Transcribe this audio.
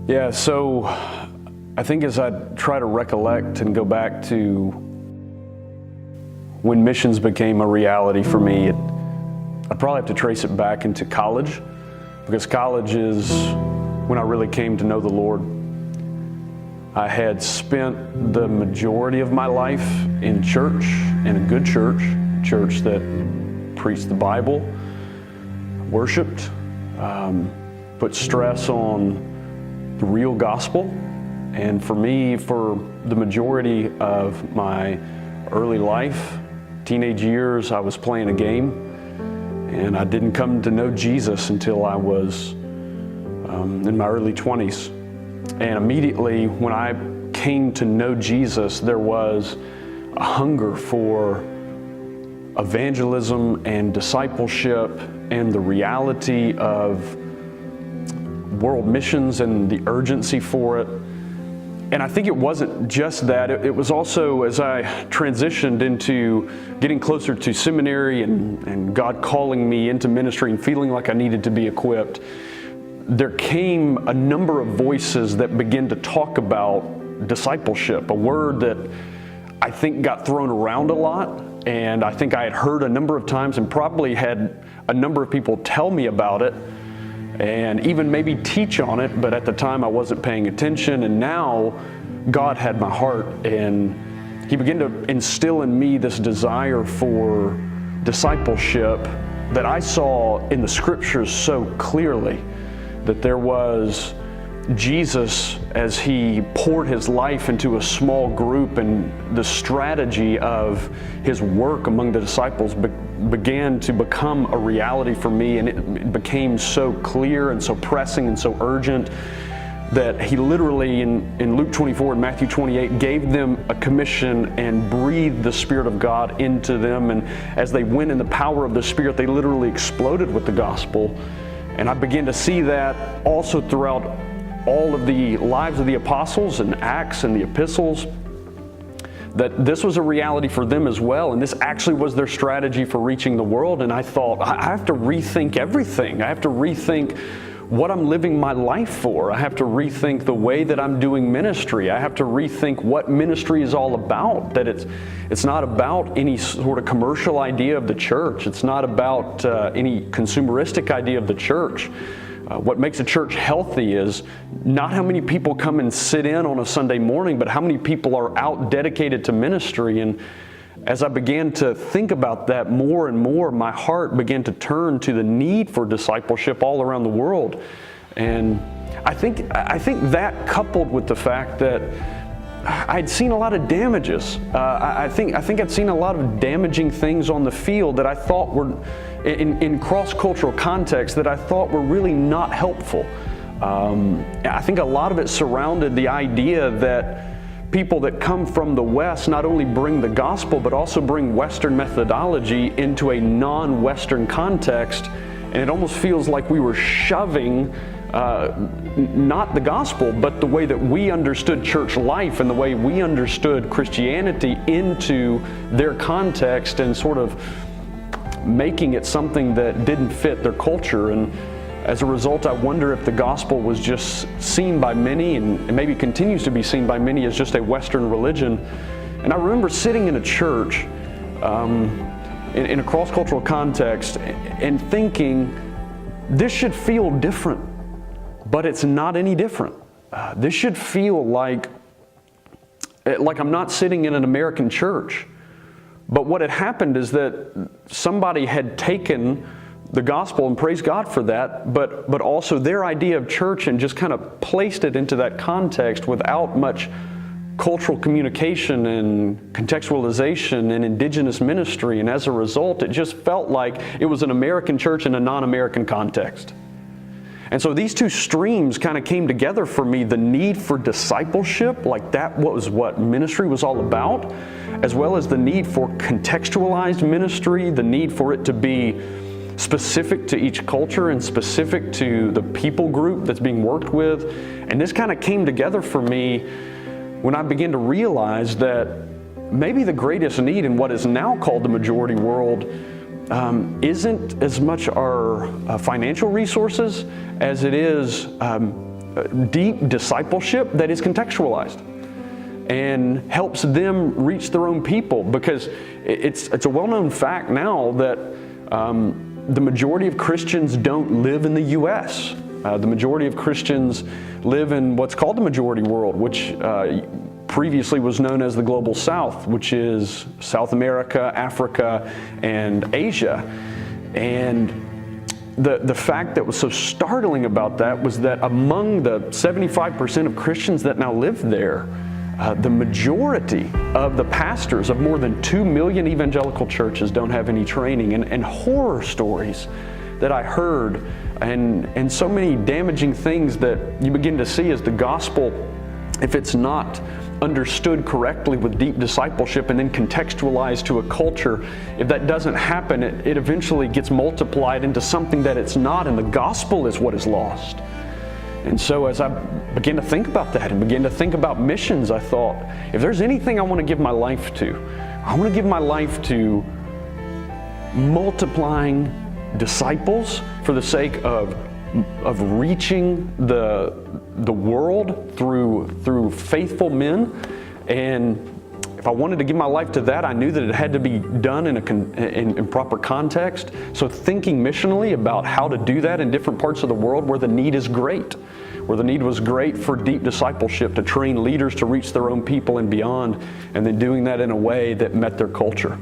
Yeah, so I think as I try to recollect and go back to when missions became a reality for me, I'd probably have to trace it back into college, because college is when I really came to know the Lord. I had spent the majority of my life in church, in a good church that preached the Bible, worshiped, put stress on the real gospel. And for me, for the majority of my early life, teenage years, I was playing a game, and I didn't come to know Jesus until I was in my early 20s. And immediately when I came to know Jesus, there was a hunger for evangelism and discipleship and the reality of world missions and the urgency for it. And I think it wasn't just that, it was also as I transitioned into getting closer to seminary and God calling me into ministry and feeling like I needed to be equipped, there came a number of voices that began to talk about discipleship, a word that I think got thrown around a lot, and I think I had heard a number of times and probably had a number of people tell me about it and even maybe teach on it, but at the time I wasn't paying attention. And now God had my heart, and He began to instill in me this desire for discipleship that I saw in the Scriptures so clearly, that there was Jesus as He poured His life into a small group, and the strategy of His work among the disciples began to become a reality for me, and it became so clear and so pressing and so urgent that He literally in Luke 24 and Matthew 28 gave them a commission and breathed the Spirit of God into them, and as they went in the power of the Spirit, they literally exploded with the gospel. And I began to see that also throughout all of the lives of the apostles and Acts and the epistles, that this was a reality for them as well, and this actually was their strategy for reaching the world. And I thought, I have to rethink everything. I have to rethink what I'm living my life for. I have to rethink the way that I'm doing ministry. I have to rethink what ministry is all about, that it's not about any sort of commercial idea of the church. It's not about any consumeristic idea of the church. What makes a church healthy is not how many people come and sit in on a Sunday morning, but how many people are out dedicated to ministry. And as I began to think about that more and more, my heart began to turn to the need for discipleship all around the world. And I think that, coupled with the fact that I'd seen a lot of damages. I think I'd seen a lot of damaging things on the field that I thought were, in cross-cultural context, that I thought were really not helpful. I think a lot of it surrounded the idea that people that come from the West not only bring the gospel, but also bring Western methodology into a non-Western context. And it almost feels like we were shoving not the gospel, but the way that we understood church life and the way we understood Christianity into their context, and sort of making it something that didn't fit their culture. And as a result, I wonder if the gospel was just seen by many, and maybe continues to be seen by many, as just a Western religion. And I remember sitting in a church in a cross-cultural context and thinking, this should feel different, but it's not any different. This should feel like I'm not sitting in an American church. But what had happened is that somebody had taken the gospel, and praise God for that, but also their idea of church, and just kind of placed it into that context without much cultural communication and contextualization and indigenous ministry. And as a result, it just felt like it was an American church in a non-American context. And so these two streams kind of came together for me: the need for discipleship, like that was what ministry was all about, as well as the need for contextualized ministry, the need for it to be specific to each culture and specific to the people group that's being worked with. And this kind of came together for me when I began to realize that maybe the greatest need in what is now called the majority world isn't as much our financial resources as it is deep discipleship that is contextualized and helps them reach their own people. Because it's a well-known fact now that the majority of Christians don't live in the U.S. The majority of Christians live in what's called the majority world, which previously was known as the Global South, which is South America, Africa, and Asia. And the fact that was so startling about that was that among the 75% of Christians that now live there, the majority of the pastors of more than 2 million evangelical churches don't have any training. And horror stories that I heard, and so many damaging things that you begin to see as the gospel, if it's not understood correctly with deep discipleship and then contextualized to a culture, if that doesn't happen, it eventually gets multiplied into something that it's not, and the gospel is what is lost. And so as I began to think about that and began to think about missions, I thought, if there's anything I want to give my life to, I want to give my life to multiplying disciples for the sake of reaching the world through faithful men. And if I wanted to give my life to that, I knew that it had to be done in proper context. So thinking missionally about how to do that in different parts of the world where the need is great, where the need was great for deep discipleship, to train leaders to reach their own people and beyond, and then doing that in a way that met their culture.